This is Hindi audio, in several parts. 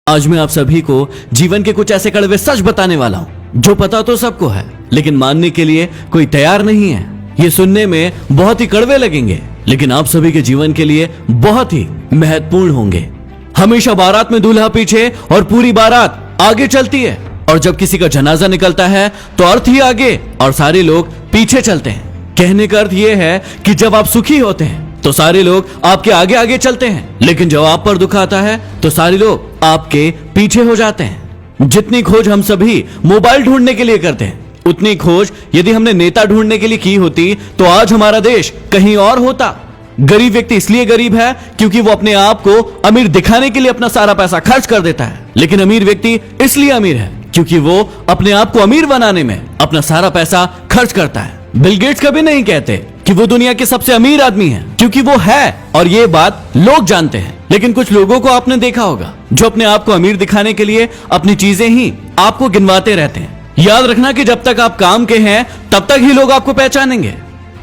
आज मैं आप सभी को जीवन के कुछ ऐसे कड़वे सच बताने वाला हूँ जो पता तो सबको है, लेकिन मानने के लिए कोई तैयार नहीं है। ये सुनने में बहुत ही कड़वे लगेंगे, लेकिन आप सभी के जीवन के लिए बहुत ही महत्वपूर्ण होंगे। हमेशा बारात में दूल्हा पीछे और पूरी बारात आगे चलती है, और जब किसी का जनाजा निकलता है तो अर्थ ही आगे और सारे लोग पीछे चलते हैं। कहने का अर्थ यह है कि जब आप सुखी होते हैं तो सारे लोग आपके आगे आगे चलते हैं, लेकिन जब आप पर दुख आता है तो सारे लोग आपके पीछे हो जाते हैं। जितनी खोज हम सभी मोबाइल ढूंढने के लिए करते हैं, उतनी खोज यदि हमने नेता ढूंढने के लिए की होती तो आज हमारा देश कहीं और होता। गरीब व्यक्ति इसलिए गरीब है क्योंकि वो अपने आप को अमीर दिखाने के लिए अपना सारा पैसा खर्च कर देता है, लेकिन अमीर व्यक्ति इसलिए अमीर है क्योंकि वो अपने आप को अमीर बनाने में अपना सारा पैसा खर्च करता है। बिल गेट्स कभी नहीं कहते कि वो दुनिया के सबसे अमीर आदमी है, क्योंकि वो है और ये बात लोग जानते हैं। लेकिन कुछ लोगों को आपने देखा होगा जो अपने आप को अमीर दिखाने के लिए अपनी चीजें ही आपको गिनवाते रहते हैं। याद रखना कि जब तक आप काम के हैं तब तक ही लोग आपको पहचानेंगे,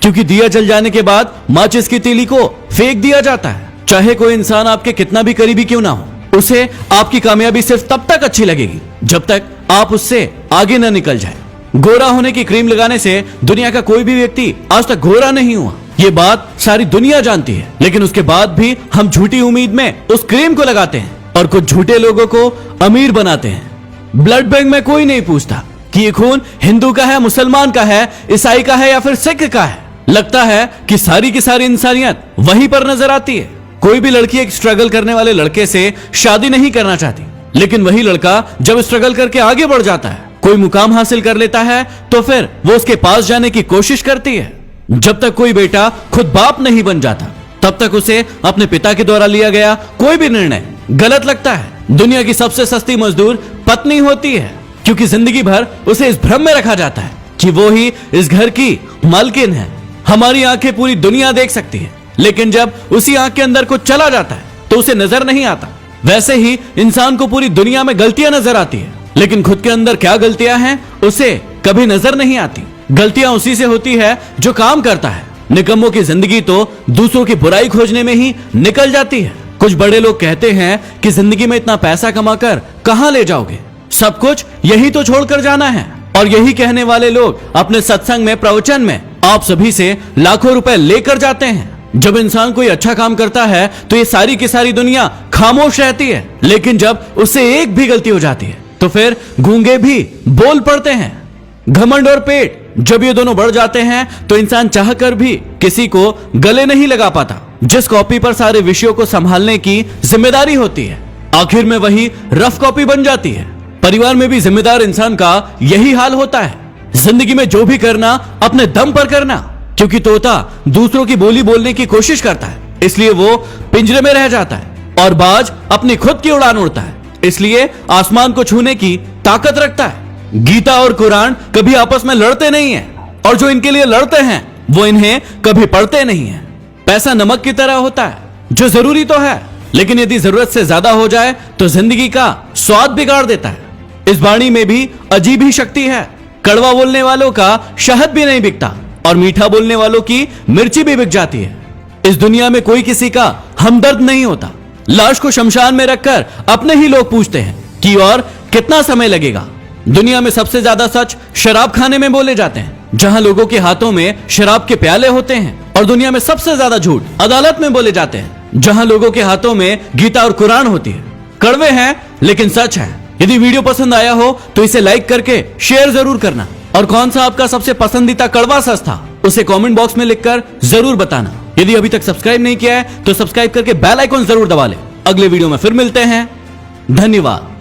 क्योंकि दिया जल जाने के बाद माचिस की तीली को फेंक दिया जाता है। चाहे कोई इंसान आपके कितना भी करीबी क्यों ना हो, उसे आपकी कामयाबी सिर्फ तब तक अच्छी लगेगी जब तक आप उससे आगे न निकल जाए। गोरा होने की क्रीम लगाने से दुनिया का कोई भी व्यक्ति आज तक गोरा नहीं हुआ, ये बात सारी दुनिया जानती है, लेकिन उसके बाद भी हम झूठी उम्मीद में उस क्रीम को लगाते हैं और कुछ झूठे लोगों को अमीर बनाते हैं। ब्लड बैंक में कोई नहीं पूछता कि ये खून हिंदू का है, मुसलमान का है, ईसाई का है या फिर सिख का है। लगता है कि सारी की सारी इंसानियत वहीं पर नजर आती है। कोई भी लड़की एक स्ट्रगल करने वाले लड़के से शादी नहीं करना चाहती, लेकिन वही लड़का जब स्ट्रगल करके आगे बढ़ जाता है, कोई मुकाम हासिल कर लेता है, तो फिर वो उसके पास जाने की कोशिश करती है। जब तक कोई बेटा खुद बाप नहीं बन जाता तब तक उसे अपने पिता के द्वारा लिया गया कोई भी निर्णय गलत लगता है। दुनिया की सबसे सस्ती मजदूर पत्नी होती है, क्योंकि जिंदगी भर उसे इस भ्रम में रखा जाता है कि वो ही इस घर की मालकिन है। हमारी आंखें पूरी दुनिया देख सकती है, लेकिन जब उसी आंख के अंदर कुछ चला जाता है तो उसे नजर नहीं आता। वैसे ही इंसान को पूरी दुनिया में गलतियां नजर आती है, लेकिन खुद के अंदर क्या गलतियां हैं उसे कभी नजर नहीं आती। गलतियां उसी से होती है जो काम करता है। निकम्मों की जिंदगी तो दूसरों की बुराई खोजने में ही निकल जाती है। कुछ बड़े लोग कहते हैं कि जिंदगी में इतना पैसा कमाकर कहां ले जाओगे, सब कुछ यही तो छोड़कर जाना है। और यही कहने वाले लोग अपने सत्संग में, प्रवचन में आप सभी से लाखों रुपए लेकर जाते हैं। जब इंसान कोई अच्छा काम करता है तो ये सारी की सारी दुनिया खामोश रहती है, लेकिन जब उससे एक भी गलती हो जाती है तो फिर गूंगे भी बोल पड़ते हैं। घमंड और पेट जब ये दोनों बढ़ जाते हैं तो इंसान चाहकर भी किसी को गले नहीं लगा पाता। जिस कॉपी पर सारे विषयों को संभालने की जिम्मेदारी होती है, आखिर में वही रफ कॉपी बन जाती है। परिवार में भी जिम्मेदार इंसान का यही हाल होता है। जिंदगी में जो भी करना अपने दम पर करना, क्योंकि तोता दूसरों की बोली बोलने की कोशिश करता है, इसलिए वो पिंजरे में रह जाता है, और बाज अपनी खुद की उड़ान उड़ता है, इसलिए आसमान को छूने की ताकत रखता है। गीता और कुरान कभी आपस में लड़ते नहीं हैं, और जो इनके लिए लड़ते हैं वो इन्हें कभी पढ़ते नहीं हैं। पैसा नमक की तरह होता है जो जरूरी तो है, लेकिन यदि जरूरत से ज्यादा हो जाए तो जिंदगी का स्वाद बिगाड़ देता है। इस वाणी में भी अजीब ही शक्ति है। कड़वा बोलने वालों का शहद भी नहीं बिकता, और मीठा बोलने वालों की मिर्ची भी बिक जाती है। इस दुनिया में कोई किसी का हमदर्द नहीं होता। लाश को शमशान में रखकर अपने ही लोग पूछते हैं कि और कितना समय लगेगा। दुनिया में सबसे ज्यादा सच शराब खाने में बोले जाते हैं, जहां लोगों के हाथों में शराब के प्याले होते हैं। और दुनिया में सबसे ज्यादा झूठ अदालत में बोले जाते हैं, जहां लोगों के हाथों में गीता और कुरान होती है। कड़वे हैं लेकिन सच है। यदि वीडियो पसंद आया हो तो इसे लाइक करके शेयर जरूर करना, और कौन सा आपका सबसे पसंदीदा कड़वा सच था उसे कमेंट बॉक्स में लिखकर जरूर बताना। यदि अभी तक सब्सक्राइब नहीं किया है तो सब्सक्राइब करके बेल आइकन जरूर दबा ले। अगले वीडियो में फिर मिलते हैं। धन्यवाद।